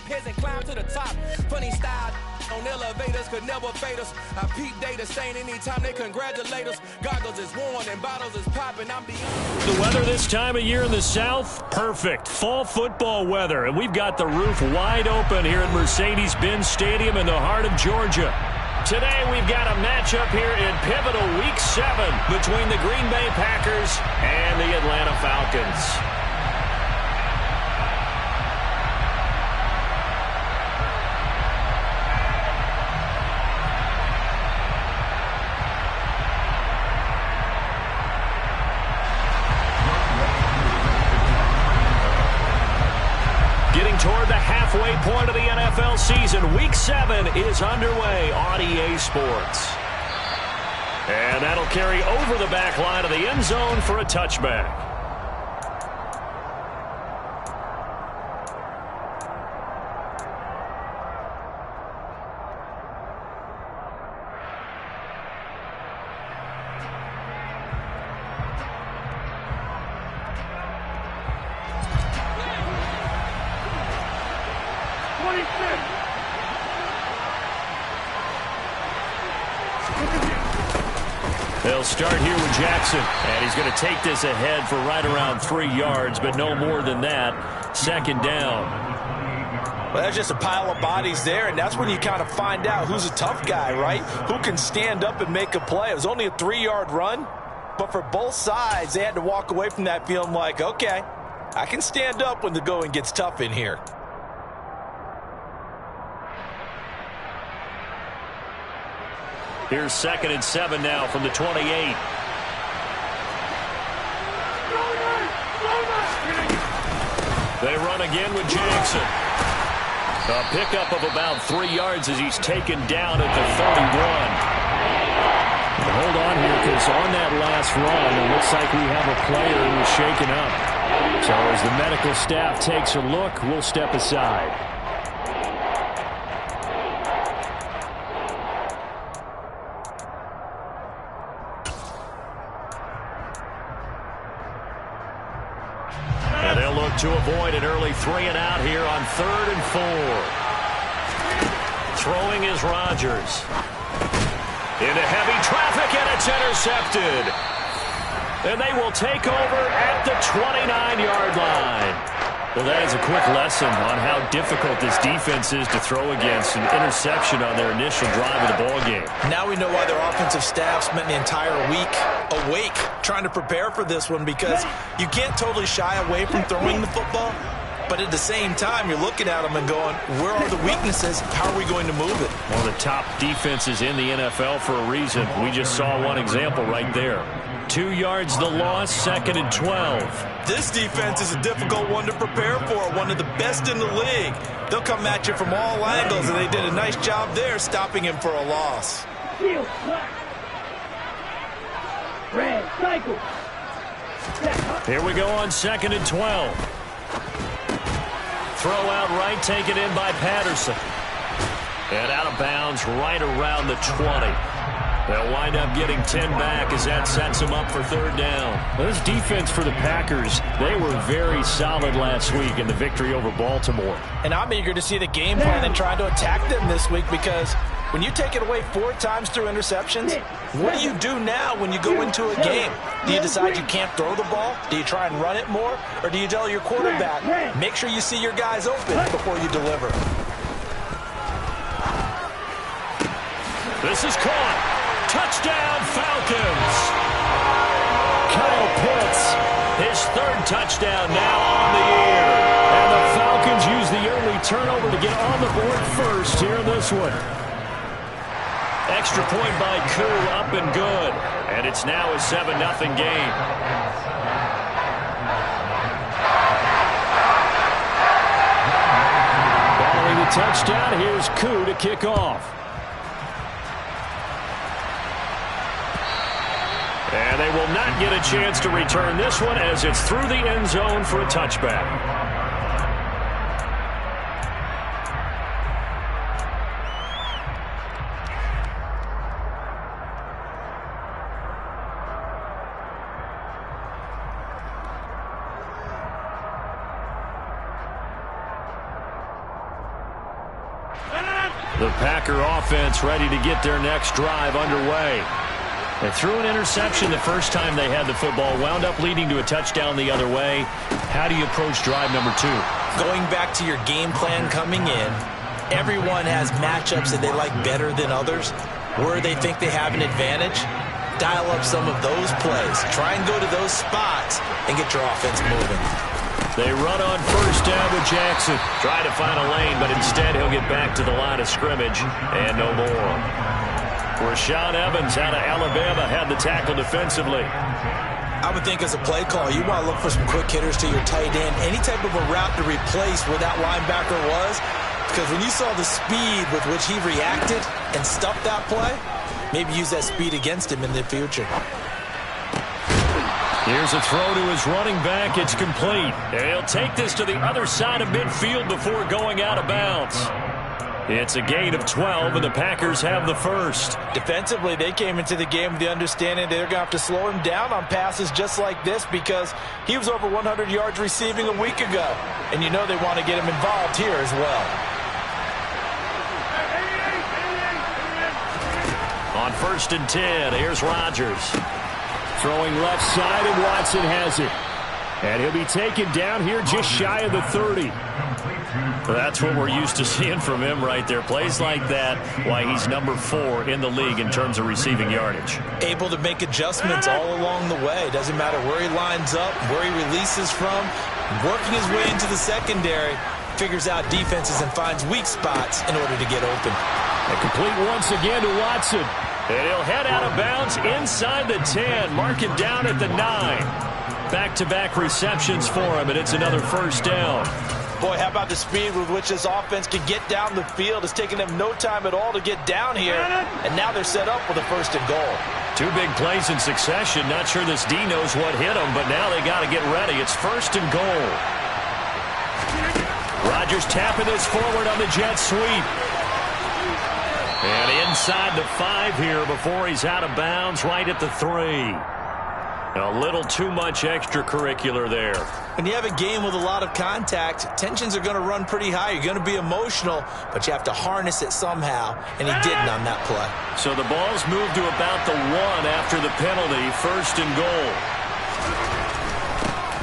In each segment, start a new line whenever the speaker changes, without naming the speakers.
heads and climb to the top. Funny style on elevators could never fade us. I peep data stain anytime they congratulate us. Goggles is worn and bottles is popping. I'm beyond.
The weather this time of year in the South, perfect. Fall football weather, and we've got the roof wide open here at Mercedes-Benz Stadium in the heart of Georgia. Today we've got a matchup here in pivotal Week 7 between the Green Bay Packers and the Atlanta Falcons. Toward the halfway point of the NFL season, Week 7 is underway on EA Sports. And that'll carry over the back line of the end zone for a touchback. They'll start here with Jackson, and he's going to take this ahead for right around 3 yards, but no more than that. Second down.
Well, that's just a pile of bodies there, and that's when you kind of find out who's a tough guy, right? Who can stand up and make a play. It was only a 3-yard run, but for both sides, they had to walk away from that feeling like, okay, I can stand up when the going gets tough in here.
Here's 2nd and 7 now from the 28. They run again with Jackson. A pickup of about 3 yards as he's taken down at the 31. Hold on here, because on that last run, it looks like we have a player who's shaken up. So as the medical staff takes a look, we'll step aside. To avoid an early 3-and-out here on 3rd and 4. Throwing is Rodgers. Into heavy traffic, and it's intercepted. And they will take over at the 29-yard line. Well, that is a quick lesson on how difficult this defense is to throw against. An interception on their initial drive of the ballgame.
Now we know why their offensive staff spent the entire week awake trying to prepare for this one, because you can't totally shy away from throwing the football, but at the same time, you're looking at them and going, where are the weaknesses? How are we going to move it?
One of the top defenses in the NFL for a reason. We just saw one example right there. 2 yards the loss, 2nd and 12.
This defense is a difficult one to prepare for, one of the best in the league. They'll come at you from all angles, and they did a nice job there stopping him for a loss.
Here we go on 2nd and 12. Throw out right, taken in by Patterson. And out of bounds right around the 20. They'll wind up getting 10 back as that sets them up for 3rd down. Well, this defense for the Packers, they were very solid last week in the victory over Baltimore.
And I'm eager to see the game plan and try to attack them this week, because when you take it away 4 times through interceptions, what do you do now when you go into a game? Do you decide you can't throw the ball? Do you try and run it more? Or do you tell your quarterback, make sure you see your guys open before you deliver?
This is caught. Touchdown, Falcons. Kyle Pitts, his 3rd touchdown now on the year. And the Falcons use the early turnover to get on the board first here in this one. Extra point by Koo, up and good. And it's now a 7-0 game. Following the touchdown, here's Koo to kick off. And they will not get a chance to return this one as it's through the end zone for a touchback. The Packer offense ready to get their next drive underway. They threw an interception the first time they had the football, wound up leading to a touchdown the other way. How do you approach drive number 2?
Going back to your game plan coming in, everyone has matchups that they like better than others. Where they think they have an advantage, dial up some of those plays. Try and go to those spots and get your offense moving.
They run on first down with Jackson. Try to find a lane, but instead he'll get back to the line of scrimmage and no more. Rashaan Evans out of Alabama had the tackle defensively.
I would think as a play call, you want to look for some quick hitters to your tight end. Any type of a route to replace where that linebacker was. Because when you saw the speed with which he reacted and stuffed that play, maybe use that speed against him in the future.
Here's a throw to his running back. It's complete. And he'll take this to the other side of midfield before going out of bounds. It's a gain of 12, and the Packers have the first.
Defensively, they came into the game with the understanding they're going to have to slow him down on passes just like this because he was over 100 yards receiving a week ago. And you know they want to get him involved here as well.
On 1st and 10, here's Rodgers. Throwing left side, and Watson has it. And he'll be taken down here just shy of the 30. That's what we're used to seeing from him right there. Plays like that, why he's number 4 in the league in terms of receiving yardage.
Able to make adjustments all along the way. Doesn't matter where he lines up, where he releases from. Working his way into the secondary, figures out defenses and finds weak spots in order to get open.
A complete once again to Watson. And he'll head out of bounds inside the 10. Mark it down at the 9. Back-to-back receptions for him, and it's another first down.
Boy, how about the speed with which this offense can get down the field? It's taken them no time at all to get down here, and now they're set up for the 1st and goal.
2 big plays in succession. Not sure this D knows what hit them, but now they got to get ready. It's 1st and goal. Rodgers tapping this forward on the jet sweep. And inside the 5 here before he's out of bounds, right at the 3. A little too much extracurricular there.
When you have a game with a lot of contact, tensions are going to run pretty high. You're going to be emotional, but you have to harness it somehow, and he didn't on that play.
So the ball's moved to about the 1 after the penalty, 1st and goal.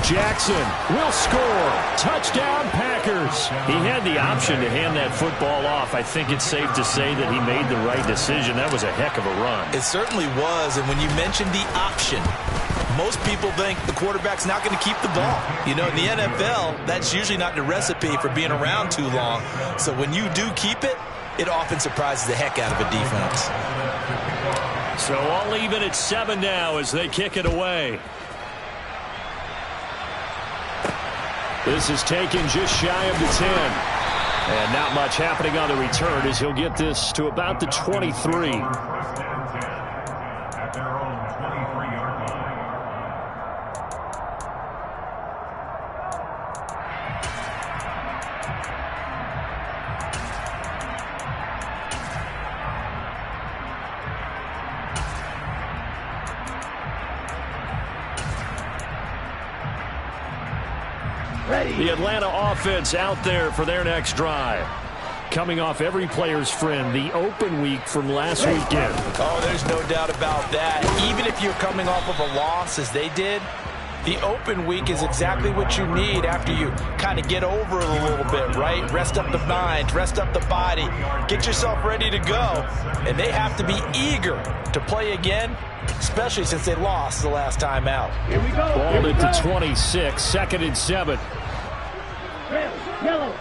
Jackson will score. Touchdown, Packers. He had the option to hand that football off. I think it's safe to say that he made the right decision. That was a heck of a run.
It certainly was, and when you mentioned the option, most people think the quarterback's not going to keep the ball. You know, in the NFL, that's usually not the recipe for being around too long. So when you do keep it, it often surprises the heck out of a defense.
So all even at 7 now as they kick it away. This is taken just shy of the 10. And not much happening on the return as he'll get this to about the 23.
At their own 23-yard line.
The Atlanta offense out there for their next drive. Coming off every player's friend, the open week from last weekend.
Oh, there's no doubt about that. Even if you're coming off of a loss as they did, the open week is exactly what you need after you kind of get over it a little bit, right? Rest up the mind, rest up the body, get yourself ready to go. And they have to be eager to play again, especially since they lost the last time out.
Here we go.
Balled it to 26, 2nd and 7.
Yellow.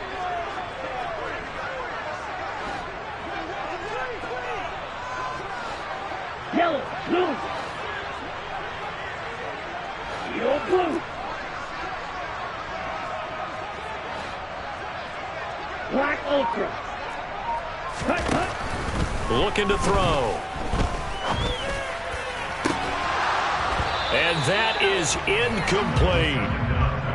Yellow, blue. Yellow, blue. Black ultra. Cut, cut.
Looking to throw. And that is incomplete.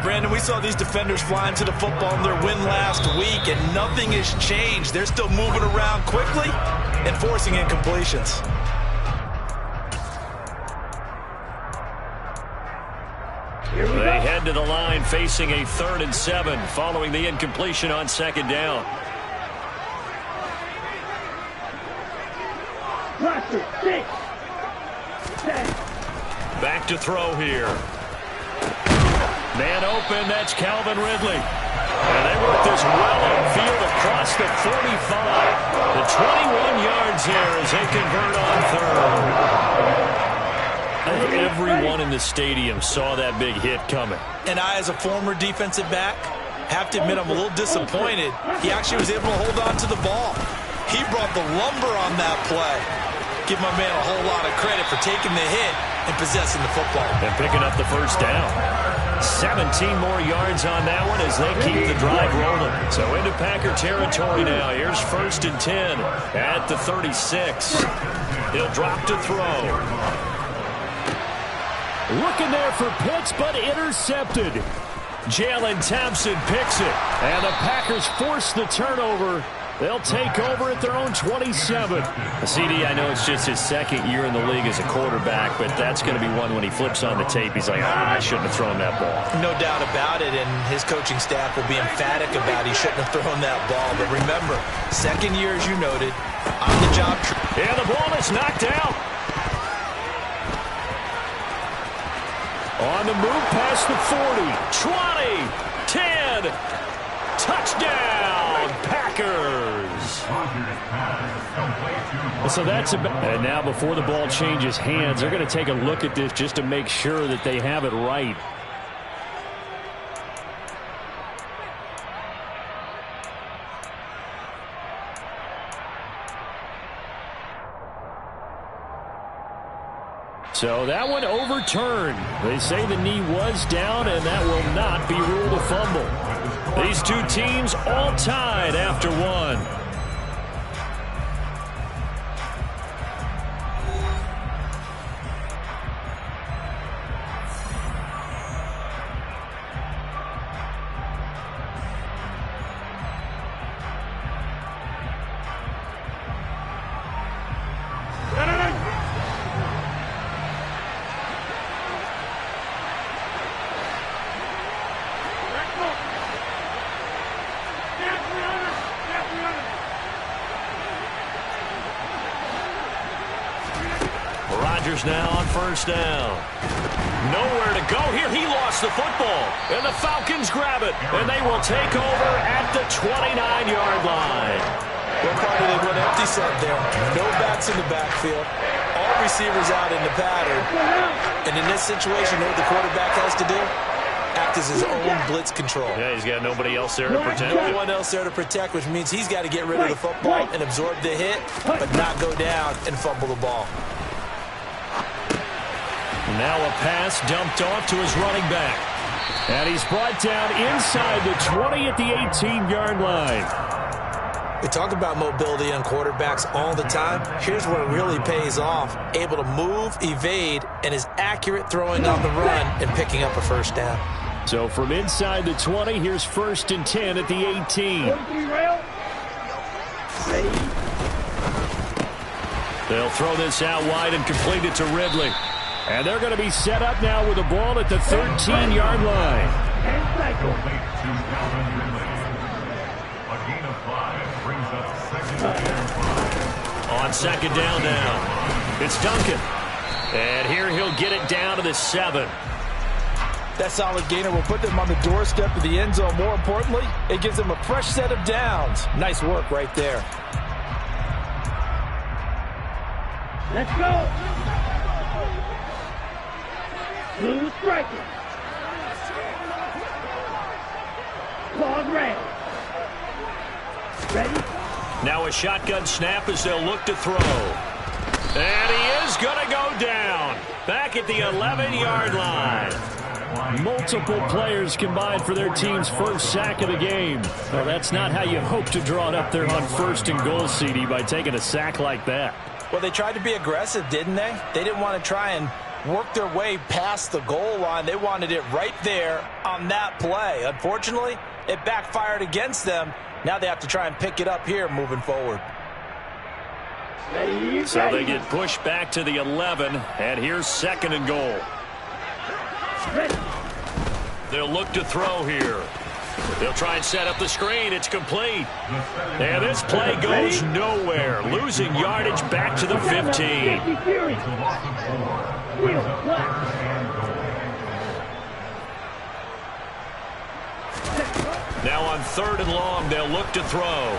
Brandon, we saw these defenders flying to the football in their win last week, and nothing has changed. They're still moving around quickly and forcing incompletions.
They head to the line facing a 3rd and 7 following the incompletion on 2nd down.
Cluster, 6, 7.
Back to throw here. Man open, that's Calvin Ridley. And they work this well upfield across the 45. The 21 yards here as they convert on third. I think everyone in the stadium saw that big hit coming.
And I, as a former defensive back, have to admit I'm a little disappointed. He actually was able to hold on to the ball. He brought the lumber on that play. Give my man a whole lot of credit for taking the hit and possessing the football.
And picking up the first down. 17 more yards on that one as they keep the drive rolling. So into Packer territory now. Here's 1st and 10 at the 36. He'll drop to throw. Looking there for Pitts, but intercepted. Jalen Thompson picks it. And the Packers force the turnover. They'll take over at their own 27. CD, I know it's just his second year in the league as a quarterback, but that's going to be one when he flips on the tape. He's like, I shouldn't have thrown that ball.
No doubt about it, and his coaching staff will be emphatic about he shouldn't have thrown that ball. But remember, second year, as you noted, on the job.
And the ball is knocked out. On the move past the 40, 20, 10, touchdown, Packers. So that's about, and now before the ball changes hands, they're going to take a look at this just to make sure that they have it right. So that one overturned. They say the knee was down, and that will not be ruled a fumble. These two teams all tied after one. Now on 1st down. Nowhere to go here. He lost the football. And the Falcons grab it. And they will take over at the 29-yard line.
What part of they went empty set there? No backs in the backfield. All receivers out in the pattern. And in this situation, you know what the quarterback has to do? Act as his own blitz control.
Yeah, he's got nobody else there to protect.
No one else there to protect, which means he's got to get rid of the football and absorb the hit, but not go down and fumble the ball.
Now a pass dumped off to his running back. And he's brought down inside the 20 at the 18-yard line.
We talk about mobility on quarterbacks all the time. Here's where it really pays off. Able to move, evade, and is accurate throwing on the run and picking up a first down.
So from inside the 20, here's 1st and 10 at the 18. They'll throw this out wide and complete it to Ridley. And they're going to be set up now with the ball at the 13-yard line. On 2nd down now, it's Duncan. And here he'll get it down to the 7.
That solid gainer will put them on the doorstep of the end zone. More importantly, it gives them a fresh set of downs. Nice work right there.
Let's go. Blue striker. Claws red. Ready?
Now a shotgun snap as they'll look to throw. And he is going to go down. Back at the 11-yard line. Multiple players combined for their team's first sack of the game. Well, that's not how you hope to draw it up there on 1st and goal, CD, by taking a sack like that.
Well, they tried to be aggressive, didn't they? They didn't want to try and work their way past the goal line. They wanted it right there on that play. Unfortunately, it backfired against them. Now they have to try and pick it up here moving forward.
So they get pushed back to the 11, and here's 2nd and goal. They'll look to throw here. They'll try and set up the screen. It's complete. And this play goes nowhere. Losing yardage back to the 15. Now on 3rd and long, they'll look to throw.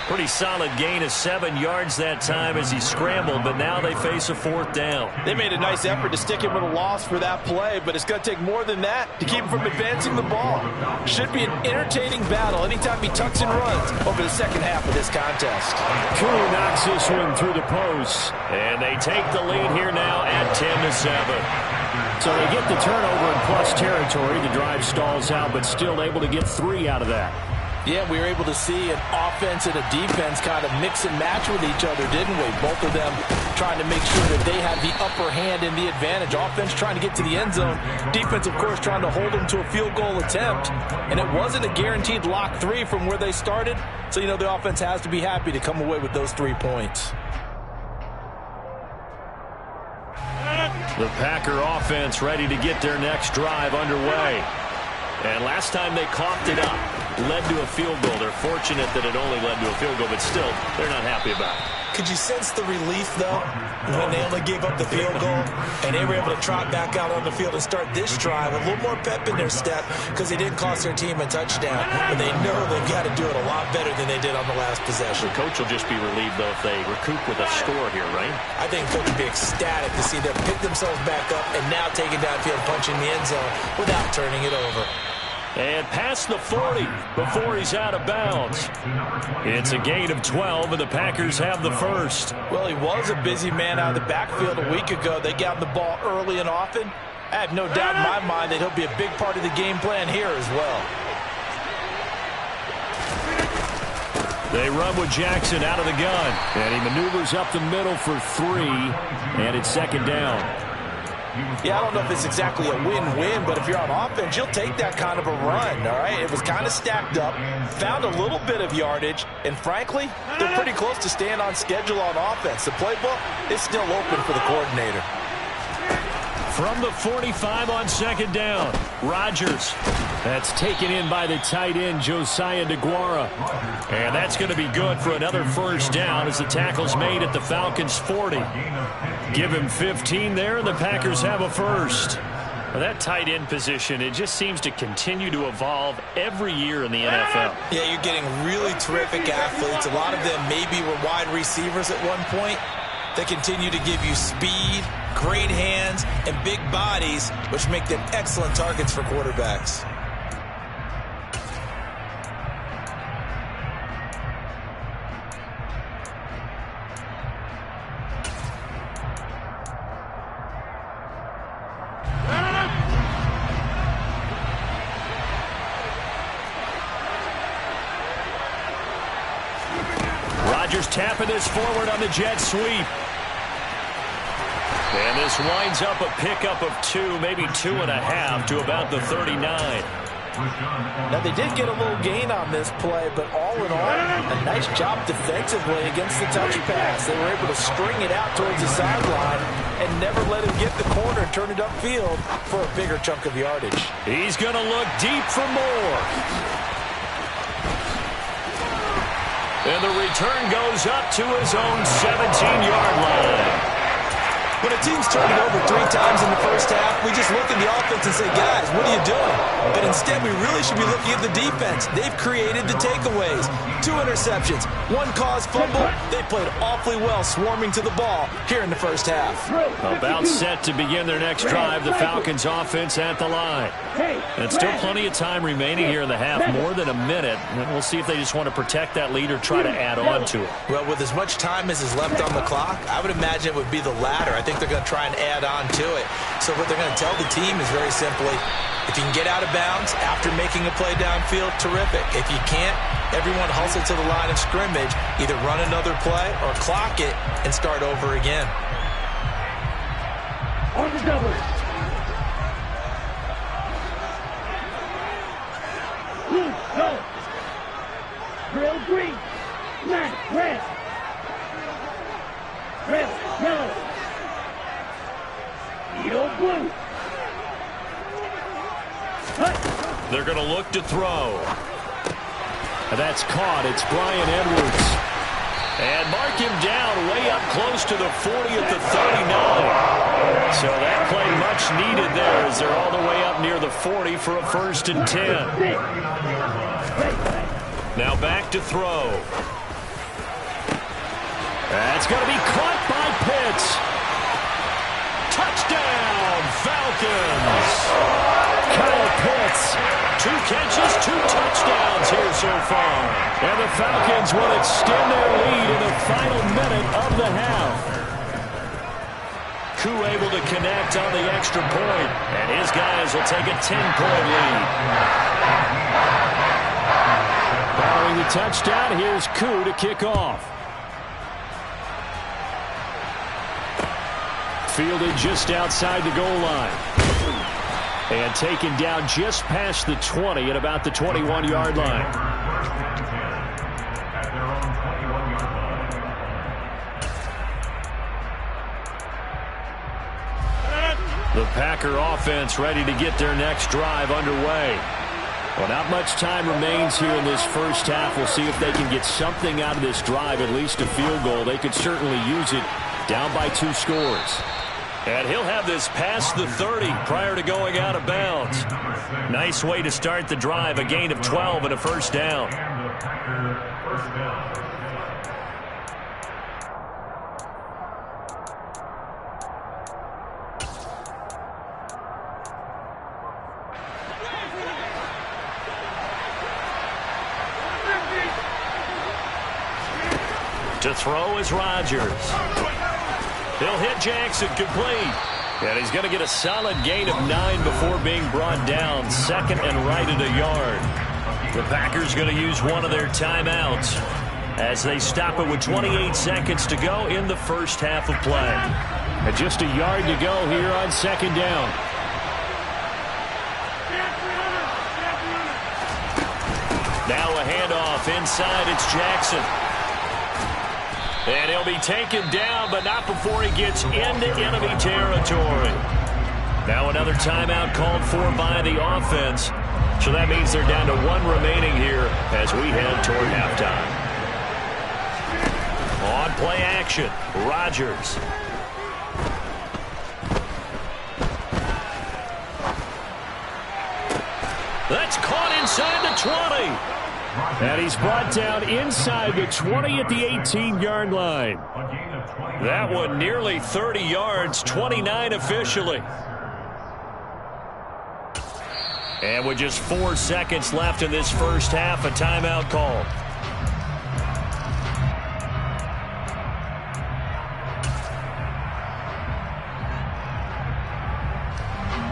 Pretty solid gain of 7 yards that time as he scrambled, but now they face a 4th down.
They made a nice effort to stick him with a loss for that play, but it's going to take more than that to keep him from advancing the ball. Should be an entertaining battle anytime he tucks and runs over the second half of this contest.
Cooley knocks this one through the post, and they take the lead here now at 10-7.
So they get the turnover in plus territory. The drive stalls out, but still able to get 3 out of that.
Yeah, we were able to see an offense and a defense kind of mix and match with each other, didn't we? Both of them trying to make sure that they have the upper hand and the advantage. Offense trying to get to the end zone. Defense, of course, trying to hold them to a field goal attempt. And it wasn't a guaranteed lock 3 from where they started. So, the offense has to be happy to come away with those 3 points.
The Packer offense ready to get their next drive underway. And last time they coughed it up, led to a field goal. They're fortunate that it only led to a field goal, but still, they're not happy about it.
Could you sense the relief, though, when they only gave up the field goal and they were able to trot back out on the field and start this drive a little more pep in their step because they didn't cost their team a touchdown, but they know they've got to do it a lot better than they did on the last possession.
The coach will just be relieved, though, if they recoup with a score here, right?
I think coach will be ecstatic to see them pick themselves back up and now take it downfield, punching the end zone without turning it over.
And past the 40 before he's out of bounds. It's a gain of 12, and the Packers have the first.
Well, he was a busy man out of the backfield a week ago. They got him the ball early and often. I have no doubt in my mind that he'll be a big part of the game plan here as well.
They run with Jackson out of the gun.
And he maneuvers up the middle for 3, and it's 2nd down.
Yeah, I don't know if it's exactly a win-win, but if you're on offense, you'll take that kind of a run, all right? It was kind of stacked up, found a little bit of yardage, and frankly, they're pretty close to staying on schedule on offense. The playbook is still open for the coordinator.
From the 45 on 2nd down, Rodgers.
That's taken in by the tight end, Josiah DeGuara.
And that's going to be good for another first down as the tackle's made at the Falcons' 40. Give him 15 there, and the Packers have a first.
Well, that tight end position, it just seems to continue to evolve every year in the NFL.
Yeah, you're getting really terrific athletes. A lot of them maybe were wide receivers at one point. They continue to give you speed, great hands, and big bodies, which make them excellent targets for quarterbacks.
Rodgers tapping this forward on the jet sweep. And this winds up a pickup of 2, maybe 2.5 to about the 39.
Now, they did get a little gain on this play, but all in all, a nice job defensively against the touch pass. They were able to string it out towards the sideline and never let him get the corner and turn it upfield for a bigger chunk of yardage.
He's going to look deep for more. And the return goes up to his own 17-yard line.
When a team's turned it over 3 times in the first half, we just look at the offense and say, guys, what are you doing? But instead, we really should be looking at the defense. They've created the takeaways. 2 interceptions, 1 caused fumble. They played awfully well swarming to the ball here in the first half.
About set to begin their next drive, the Falcons offense at the line. And still plenty of time remaining here in the half, more than a minute. And we'll see if they just want to protect that lead or try to add on to it.
Well, with as much time as is left on the clock, I would imagine it would be the latter. I think they're going to try and add on to it. So what they're going to tell the team is very simply, if you can get out of bounds after making a play downfield, terrific. If you can't, everyone hustle to the line of scrimmage, either run another play or clock it and start over again.
On the double. Blue, go. Drill green. Black, red. Red, yellow. Yellow, blue. Cut.
They're going to look to throw. That's caught. It's Brian Edwards. And mark him down way up close to the 40 at the 39. So that play much needed there as they're all the way up near the 40 for a 1st and 10. Now back to throw. That's going to be caught by Pitts. Touchdown, Falcons. Kyle Pitts. 2 catches, 2 touchdowns here so far. And the Falcons will extend their lead in the final minute of the half. Koo able to connect on the extra point, and his guys will take a 10-point lead. Following the touchdown, here's Koo to kick off. Fielded just outside the goal line. And taken down just past the 20 at about the 21-yard line. The Packer offense ready to get their next drive underway. Well, not much time remains here in this first half. We'll see if they can get something out of this drive, at least a field goal. They could certainly use it down by 2 scores. And he'll have this past the 30 prior to going out of bounds. Nice way to start the drive, a gain of 12 and a 1st down. To throw is Rodgers. He'll hit Jackson complete. And he's going to get a solid gain of 9 before being brought down. 2nd and right at a yard. The Packers going to use one of their timeouts as they stop it with 28 seconds to go in the first half of play. And just a yard to go here on 2nd down. Now a handoff inside. It's Jackson. And he'll be taken down, but not before he gets into enemy territory. Now another timeout called for by the offense. So that means they're down to 1 remaining here as we head toward halftime. On play action, Rodgers. That's caught inside the 20. And he's brought down inside the 20 at the 18-yard line. That one nearly 30 yards, 29 officially. And with just 4 seconds left in this first half, a timeout call.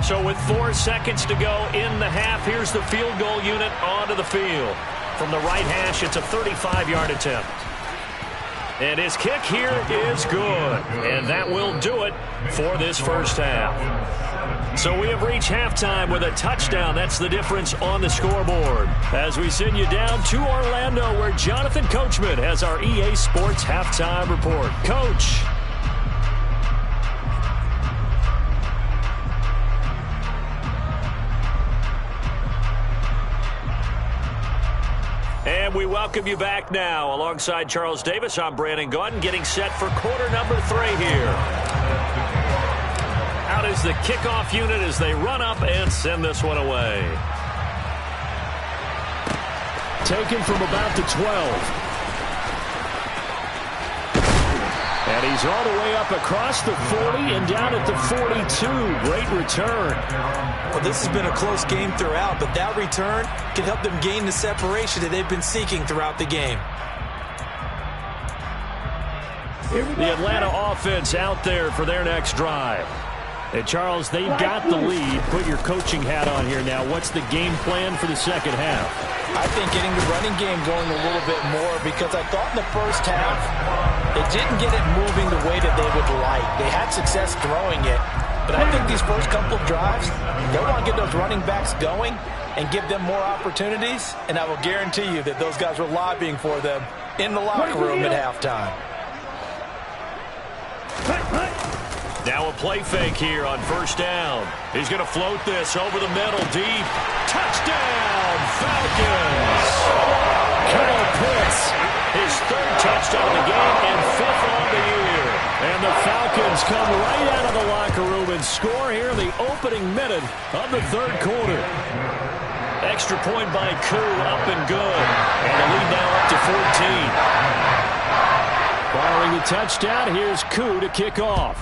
So with 4 seconds to go in the half, here's the field goal unit onto the field. From the right hash, it's a 35-yard attempt. And his kick here is good. And that will do it for this first half. So we have reached halftime with a touchdown. That's the difference on the scoreboard. As we send you down to Orlando, where Jonathan Coachman has our EA Sports halftime report. Coach. And we welcome you back now. Alongside Charles Davis, I'm Brandon Gaudin, getting set for quarter number 3 here. Out is the kickoff unit as they run up and send this one away. Taken from about the 12. And he's all the way up across the 40 and down at the 42. Great return.
Well, this has been a close game throughout, but that return can help them gain the separation that they've been seeking throughout the game.
The Atlanta offense out there for their next drive. And Charles, they've got the lead. Put your coaching hat on here now. What's the game plan for the second half?
I think getting the running game going a little bit more, because I thought in the first half they didn't get it moving the way that they would like. They had success throwing it, but I think these first couple of drives, they want to get those running backs going and give them more opportunities, and I will guarantee you that those guys were lobbying for them in the locker room at halftime.
Now a play fake here on first down. He's going to float this over the middle, deep. Touchdown, Falcons! Kyle Pitts, his third touchdown of the game and fifth on the year. And the Falcons come right out of the locker room and score here in the opening minute of the third quarter. Extra point by Koo, up and good. And the lead now up to 14. Following the touchdown, here's Koo to kick off.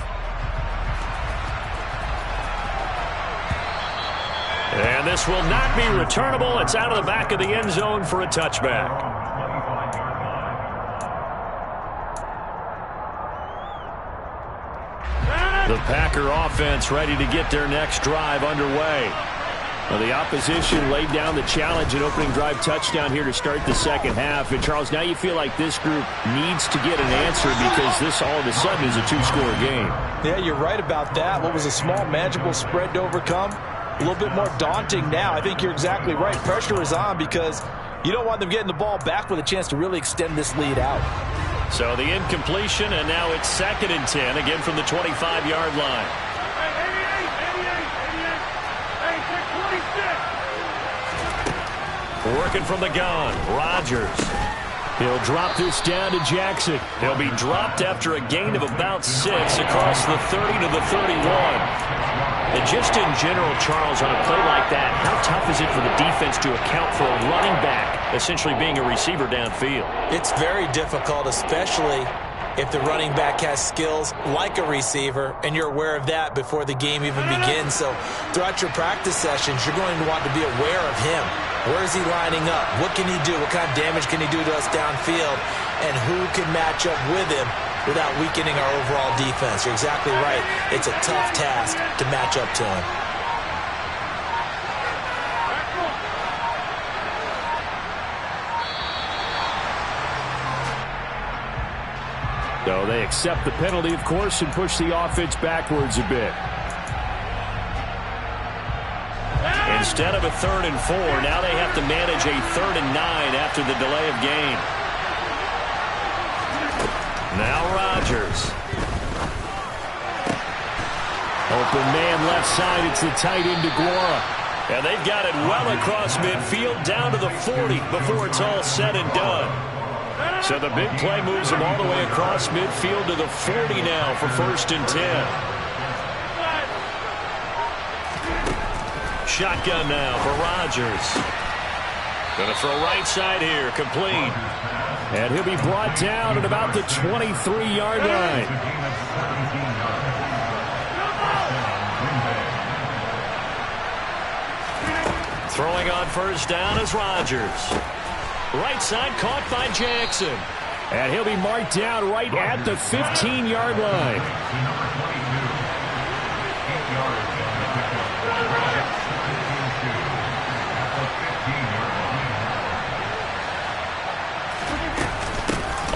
And this will not be returnable. It's out of the back of the end zone for a touchback. The Packer offense ready to get their next drive underway. Well, the opposition laid down the challenge and opening drive touchdown here to start the second half. And, Charles, now you feel like this group needs to get an answer because this all of a sudden is a two-score game.
Yeah, you're right about that. What was a small, manageable spread to overcome? A little bit more daunting now. I think you're exactly right. Pressure is on because you don't want them getting the ball back with a chance to really extend this lead out.
So the incompletion, and now it's 2nd and 10, again from the 25-yard line. Working from the gun, Rodgers. He'll drop this down to Jackson. He'll be dropped after a gain of about 6 across the 30 to the 31. And just in general, Charles, on a play like that, how tough is it for the defense to account for a running back essentially being a receiver downfield?
It's very difficult, especially if the running back has skills like a receiver, and you're aware of that before the game even begins. So throughout your practice sessions, you're going to want to be aware of him. Where is he lining up? What can he do? What kind of damage can he do to us downfield? And who can match up with him without weakening our overall defense? You're exactly right. It's a tough task to match up to him.
So they accept the penalty, of course, and push the offense backwards a bit.
Instead of a 3rd and 4, now they have to manage a 3rd and 9 after the delay of game. Now Rodgers. Open man left side. It's the tight end DeGuara. And they've got it well across midfield down to the 40 before it's all said and done. So the big play moves them all the way across midfield to the 40 now for 1st and 10. Shotgun now for Rodgers. Going to throw right side here, complete.
And he'll be brought down at about the 23-yard line.
Throwing on first down is Rodgers. Right side caught by Jackson.
And he'll be marked down right at the 15-yard line.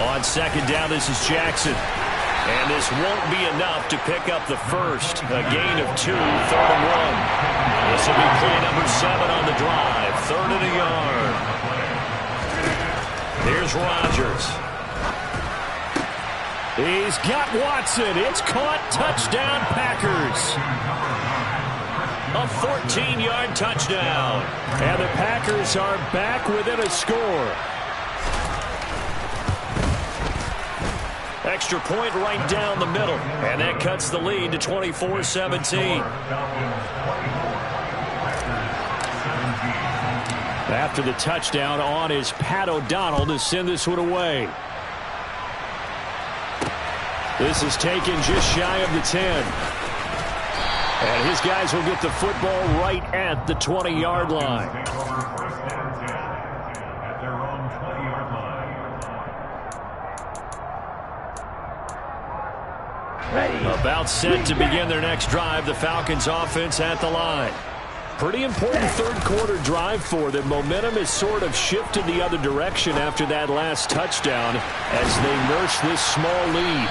On 2nd down, this is Jackson. And this won't be enough to pick up the first. A gain of 2, 3rd and 1.
This will be play number 7 on the drive. 3rd and a yard. Here's Rodgers.
He's got Watson. It's caught. Touchdown, Packers.
A 14-yard touchdown.
And the Packers are back within a score.
Extra point right down the middle. And that cuts the lead to 24-17.
After the touchdown, on is Pat O'Donnell to send this one away. This is taken just shy of the 10. And his guys will get the football right at the 20-yard line. About set to begin their next drive. The Falcons offense at the line. Pretty important third quarter drive for them. Momentum has sort of shifted the other direction after that last touchdown as they nurse this small lead.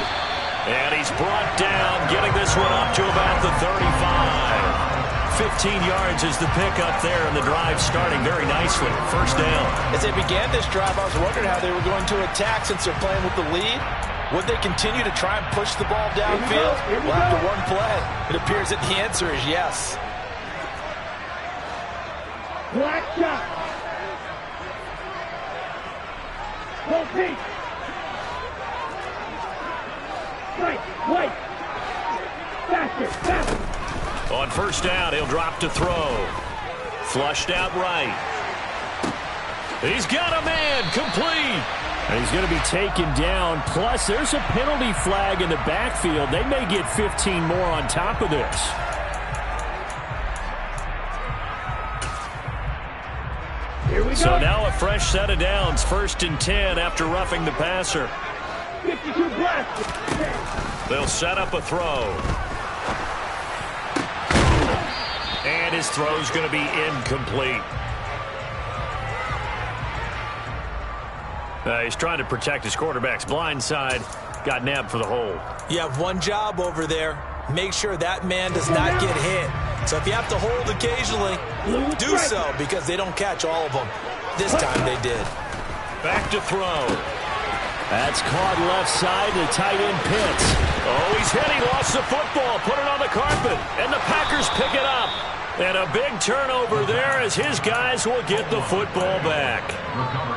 And he's brought down, getting this one up to about the 35. 15 yards is the pickup there, and the drive starting very nicely. First down.
As they began this drive, I was wondering how they were going to attack since they're playing with the lead. Would they continue to try and push the ball downfield? Well, after one play, it appears that the answer is yes.
Black shot. Go pink. Right, white. Faster, faster.
On first down, he'll drop to throw. Flushed out right. He's got a man, complete. And he's going to be taken down. Plus, there's a penalty flag in the backfield. They may get 15 more on top of this.
Here we go.
So now a fresh set of downs. 1st and 10 after roughing the passer.
52 blast.
They'll set up a throw. And his throw's going to be incomplete. He's trying to protect his quarterback's blind side. Got nabbed for the hold.
You have one job over there. Make sure that man does not get hit. So if you have to hold occasionally, do so, because they don't catch all of them. This time they did.
Back to throw. That's caught left side to tight end Pitts. Oh, he's hit. He lost the football. Put it on the carpet. And the Packers pick it up. And a big turnover there as his guys will get the football back.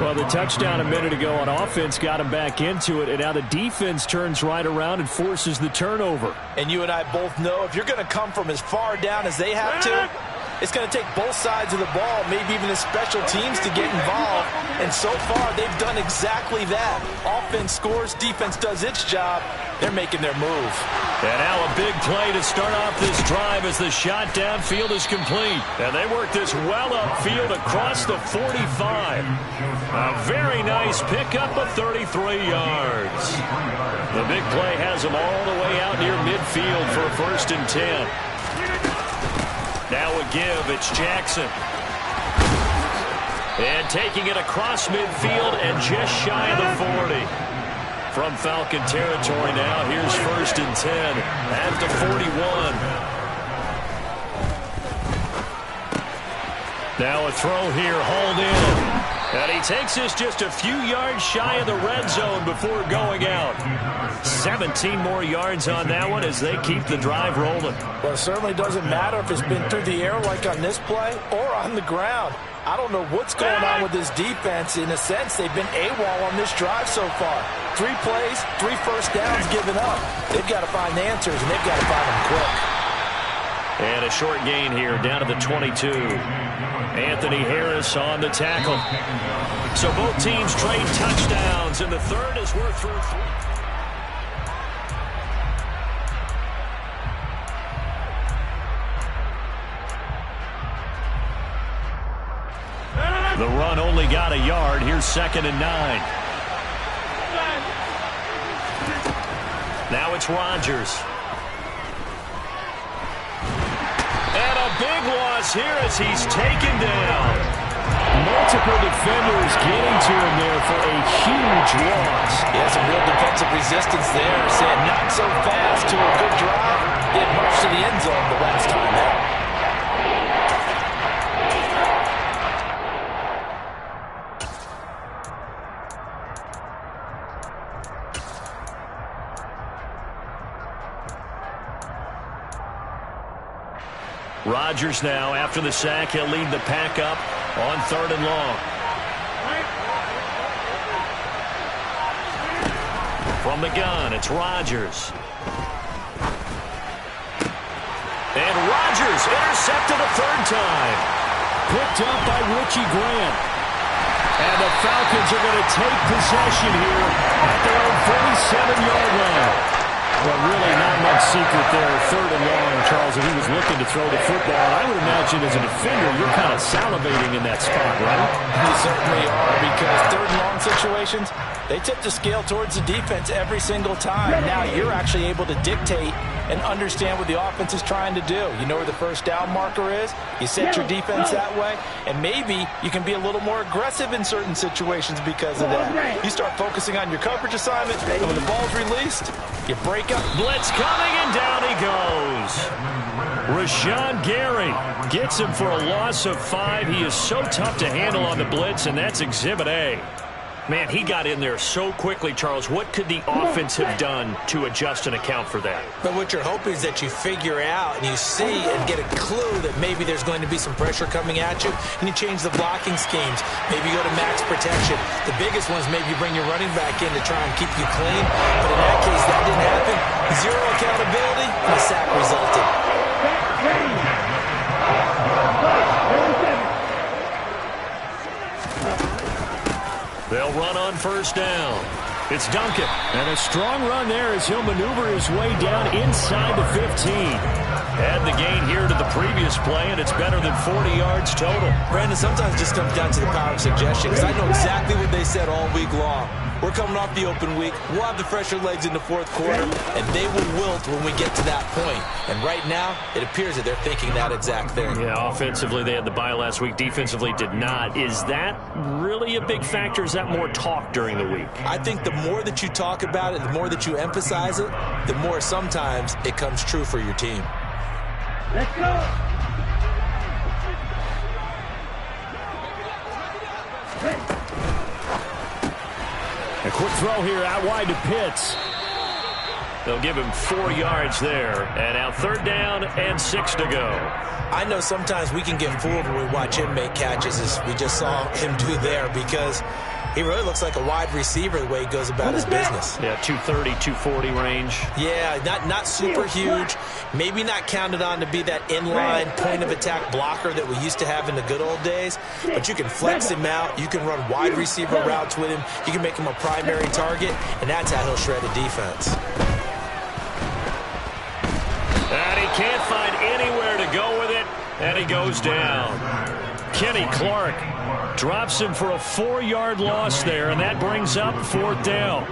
Well, the touchdown a minute ago on offense got him back into it, and now the defense turns right around and forces the turnover.
And you and I both know if you're going to come from as far down as they have to, it's going to take both sides of the ball, maybe even the special teams, to get involved. And so far, they've done exactly that. Offense scores, defense does its job. They're making their move.
And now a big play to start off this drive as the shot downfield is complete. And they work this well upfield across the 45. A very nice pickup of 33 yards. The big play has them all the way out near midfield for a 1st and 10. Now a give, it's Jackson. And taking it across midfield and just shy of the 40. From Falcon territory now, here's 1st and 10 at the 41. Now a throw here, hauled in. And he takes us just a few yards shy of the red zone before going out. 17 more yards on that one as they keep the drive rolling.
Well, it certainly doesn't matter if it's been through the air like on this play or on the ground. I don't know what's going on with this defense. In a sense, they've been AWOL on this drive so far. 3 plays, 3 first downs given up. They've got to find answers, and they've got to find them quick.
And a short gain here down to the 22. Anthony Harris on the tackle. So both teams trade touchdowns, and the third is worth through 3. The run only got a yard. Here's 2nd and 9. Now it's Rodgers. And a big loss here as he's taken down. Multiple defenders getting to him there for a huge loss.
Yeah, some real defensive resistance there. Saying not so fast to a good drive. Didn't march to the end zone the last time out.
Rodgers now, after the sack, he'll lead the pack up on 3rd and long. From the gun, it's Rodgers. And Rodgers intercepted a 3rd time. Picked up by Richie Grant. And the Falcons are going to take possession here at their own 47-yard line. Well, really not much secret there. 3rd and long, Charles, if he was looking to throw the football. I would imagine as a defender, you're kind of salivating in that spot, right?
You certainly are, because 3rd and long situations, they tip the scale towards the defense every single time. Now you're actually able to dictate and understand what the offense is trying to do. You know where the first down marker is. You set your defense that way, and maybe you can be a little more aggressive in certain situations because of that. You start focusing on your coverage assignment, and when the ball's released, you break up.
Blitz coming, and down he goes. Rashawn Gary gets him for a loss of 5. He is so tough to handle on the blitz, and that's Exhibit A. Man, he got in there so quickly, Charles. What could the offense have done to adjust and account for that?
But what you're hoping is that you figure out and you see and get a clue that maybe there's going to be some pressure coming at you, and you change the blocking schemes. Maybe you go to max protection. The biggest one is maybe you bring your running back in to try and keep you clean. But in that case, that didn't happen. Zero accountability, and a sack resulted.
They'll run on first down. It's Duncan. And a strong run there as he'll maneuver his way down inside the 15. Add the gain here to the previous play, and it's better than 40 yards total.
Brandon, sometimes it just comes down to the power of suggestion, because I know exactly what they said all week long. We're coming off the open week. We'll have the fresher legs in the fourth quarter, and they will wilt when we get to that point. And right now, it appears that they're thinking that exact thing.
Yeah, offensively, they had the bye last week. Defensively, did not. Is that really a big factor? Is that more talk during the week?
I think the more that you talk about it, the more that you emphasize it, the more sometimes it comes true for your team.
Let's go.
A quick throw here out wide to Pitts. They'll give him 4 yards there. And now third down and 6 to go.
I know sometimes we can get fooled when we watch him make catches, as we just saw him do there, because he really looks like a wide receiver the way he goes about his business.
Yeah, 230, 240 range.
Yeah, not super huge. Maybe not counted on to be that inline point-of-attack blocker that we used to have in the good old days. But you can flex him out. You can run wide receiver routes with him. You can make him a primary target, and that's how he'll shred a defense.
And he can't find anywhere to go with it, and he goes down. Kenny Clark drops him for a 4-yard loss there, and that brings up fourth down.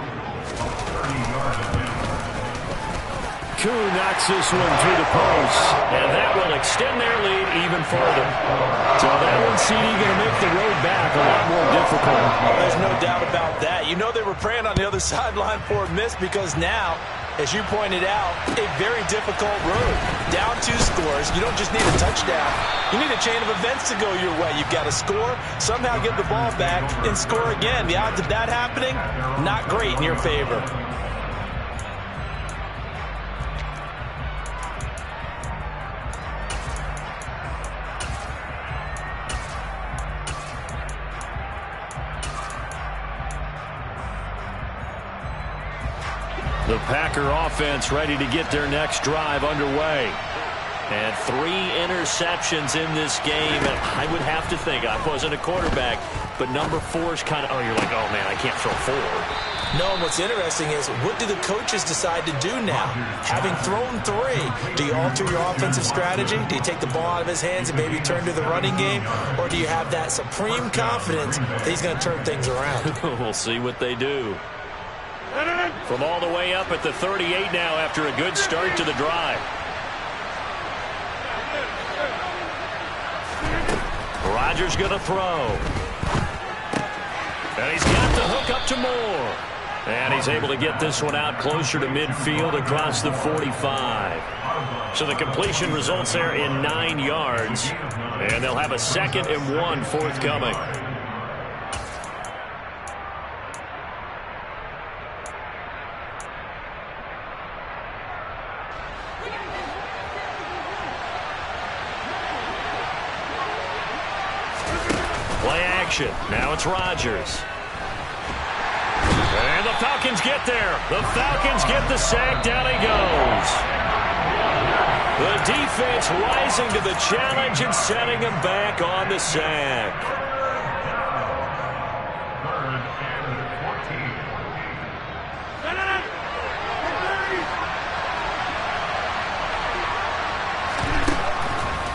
Kuhn knocks this one through the post, and that will extend their lead even further. So that one, CD, going to make the road back a lot more difficult.
There's no doubt about that. You know they were praying on the other sideline for a miss, because now, as you pointed out, a very difficult road. Down 2 scores. You don't just need a touchdown. You need a chain of events to go your way. You've got to score, somehow get the ball back, and score again. The odds of that happening, not great in your favor.
The Packer offense ready to get their next drive underway. And 3 interceptions in this game. And I would have to think, I wasn't a quarterback, but number 4 is kind of, you're like, oh, man, I can't throw 4.
No, and what's interesting is, what do the coaches decide to do now? Having thrown 3, do you alter your offensive strategy? Do you take the ball out of his hands and maybe turn to the running game? Or do you have that supreme confidence that he's going to turn things around?
We'll see what they do. From all the way up at the 38 now after a good start to the drive. Rodgers going to throw. And he's got the hook up to Moore. And he's able to get this one out closer to midfield across the 45. So the completion results there in 9 yards. And they'll have a 2nd and 1 forthcoming. Now it's Rodgers. And the Falcons get there. The Falcons get the sack. Down he goes. The defense rising to the challenge and setting him back on the sack.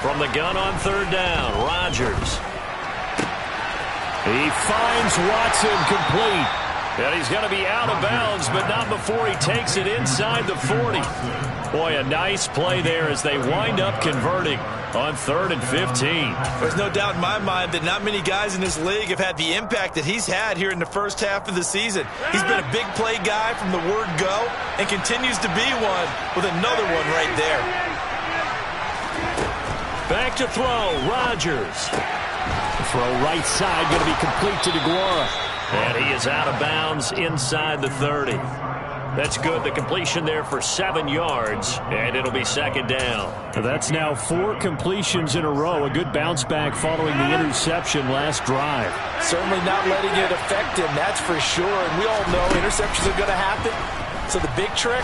From the gun on third down, Rodgers. He finds Watson complete. And he's going to be out of bounds, but not before he takes it inside the 40. Boy, a nice play there as they wind up converting on 3rd and 15.
There's no doubt in my mind that not many guys in this league have had the impact that he's had here in the first half of the season. He's been a big play guy from the word go and continues to be one with another one right there.
Back to throw, Rodgers. Throw right side, going to be complete to DeGuara. And he is out of bounds inside the 30. That's good. The completion there for 7 yards, and it'll be second down.
That's now 4 completions in a row. A good bounce back following the interception last drive.
Certainly not letting it affect him, that's for sure. And we all know interceptions are going to happen. So the big trick,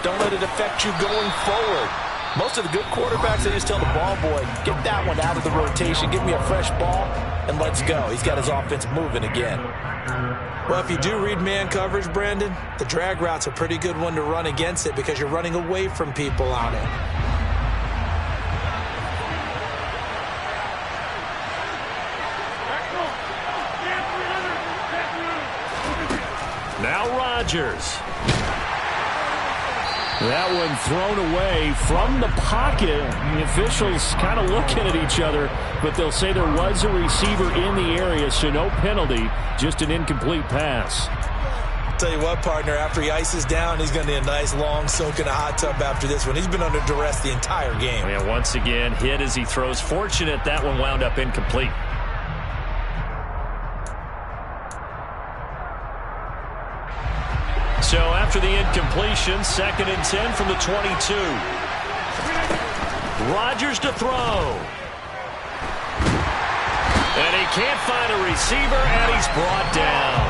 don't let it affect you going forward. Most of the good quarterbacks, they just tell the ball boy, get that one out of the rotation, give me a fresh ball, and let's go. He's got his offense moving again.
Well, if you do read man coverage, Brandon, the drag route's a pretty good one to run against it because you're running away from people on it.
Now Rodgers.
That one thrown away from the pocket. The officials kind of looking at each other, but they'll say there was a receiver in the area, so no penalty, just an incomplete pass.
Tell you what, partner, after he ices down, he's going to need a nice long soak in a hot tub after this one. He's been under duress the entire game.
And once again, hit as he throws. Fortunate that one wound up incomplete. So after the incompletion, 2nd and 10 from the 22. Rodgers to throw. And he can't find a receiver, and he's brought down.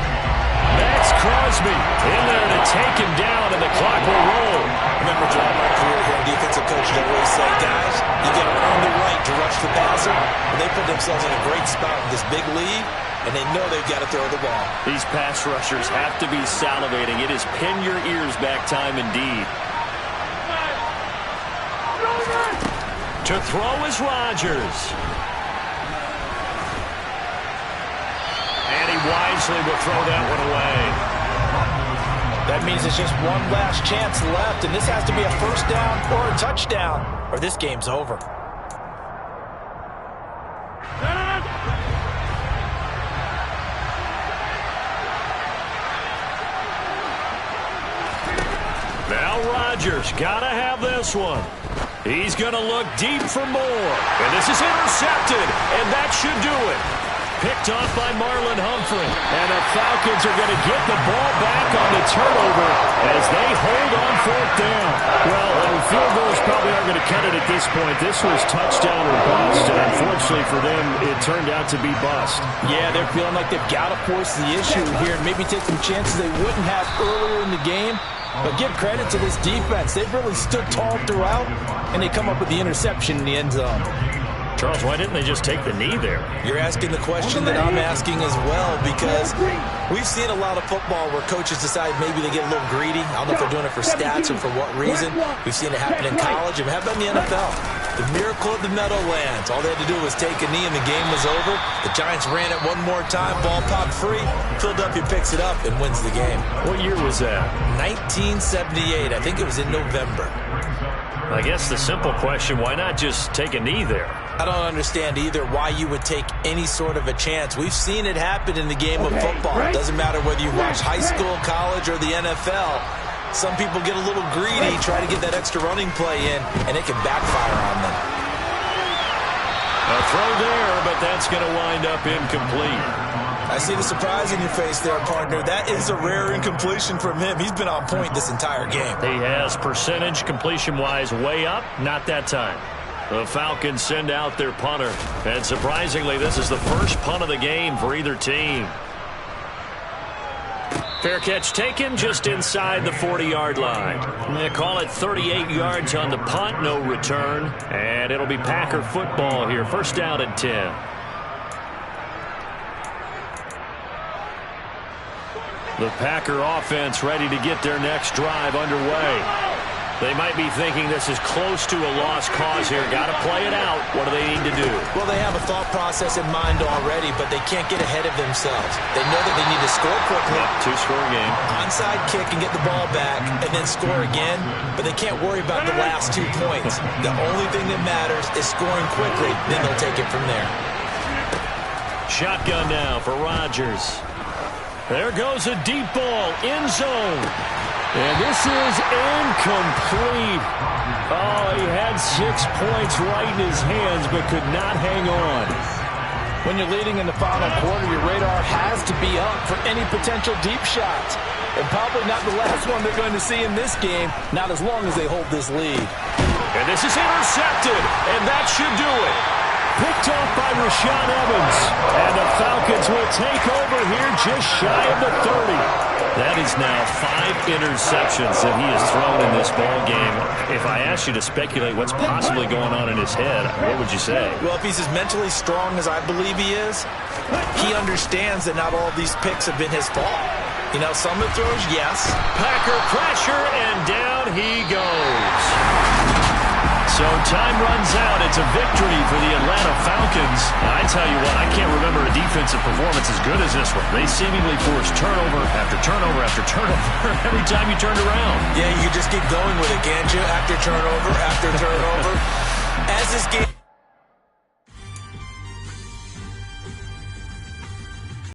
Max Crosby in there to take him down, and the clock will roll.
Remember, throughout my career here, defensive coaches always say, guys, you got to earn the right to rush the passer. And they put themselves in a great spot with this big lead, and they know they've got to throw the ball.
These pass rushers have to be salivating. It is pin your ears back time indeed. To throw is Rodgers. And he wisely will throw that one away.
That means it's just one last chance left, and this has to be a first down or a touchdown, or this game's over.
Now Rodgers gotta have this one. He's gonna look deep for more. And this is intercepted, and that should do it. Picked off by Marlon Humphrey. And the Falcons are going to get the ball back on the turnover as they hold on 4th down. Well, field goals probably aren't going to cut it at this point. This was touchdown or bust, and unfortunately for them, it turned out to be bust.
Yeah, they're feeling like they've got to force the issue here and maybe take some chances they wouldn't have earlier in the game. But give credit to this defense. They've really stood tall throughout, and they come up with the interception in the end zone.
Charles, why didn't they just take the knee there?
You're asking the question that I'm asking as well, because we've seen a lot of football where coaches decide maybe they get a little greedy. I don't know if they're doing it for stats or for what reason. We've seen it happen in college, and how about in the NFL? The miracle of the Meadowlands. All they had to do was take a knee, and the game was over. The Giants ran it one more time. Ball popped free. Philadelphia picks it up and wins the game.
What year was that?
1978. I think it was in November.
I guess the simple question, why not just take a knee there?
I don't understand either why you would take any sort of a chance. We've seen it happen in the game of football. It doesn't matter whether you watch high school, college, or the NFL. Some people get a little greedy, try to get that extra running play in, and it can backfire on them.
A throw there, but that's going to wind up incomplete.
I see the surprise in your face there, partner. That is a rare incompletion from him. He's been on point this entire game.
He has percentage completion-wise way up, not that time. The Falcons send out their punter. And surprisingly, this is the first punt of the game for either team. Fair catch taken just inside the 40-yard line. They call it 38 yards on the punt, no return. And it'll be Packer football here. First down and 10. The Packer offense ready to get their next drive underway. They might be thinking this is close to a lost cause here. Got to play it out. What do they need to do?
Well, they have a thought process in mind already, but they can't get ahead of themselves. They know that they need to score quickly.
Yep, two-score game.
Onside kick and get the ball back and then score again, but they can't worry about the last 2 points. The only thing that matters is scoring quickly, then they'll take it from there.
Shotgun now for Rodgers. There goes a deep ball, end zone. And this is incomplete. Oh, he had 6 points right in his hands, but could not hang on.
When you're leading in the final quarter, your radar has to be up for any potential deep shots. And probably not the last one they're going to see in this game, not as long as they hold this lead.
And this is intercepted, and that should do it.
Picked off by Rashaan Evans. And the Falcons will take over here just shy of the 30.
That is now 5 interceptions that he has thrown in this ball game. If I asked you to speculate what's possibly going on in his head, what would you say?
Well, if he's as mentally strong as I believe he is, he understands that not all of these picks have been his fault. You know, some of the throws, yes.
Packer pressure, and down he goes. So time runs out. It's a victory for the Atlanta Falcons. I tell you what, I can't remember a defensive performance as good as this one. They seemingly forced turnover after turnover after turnover every time you turned around.
Yeah, you just keep going with it, can't you? After turnover after turnover. As this game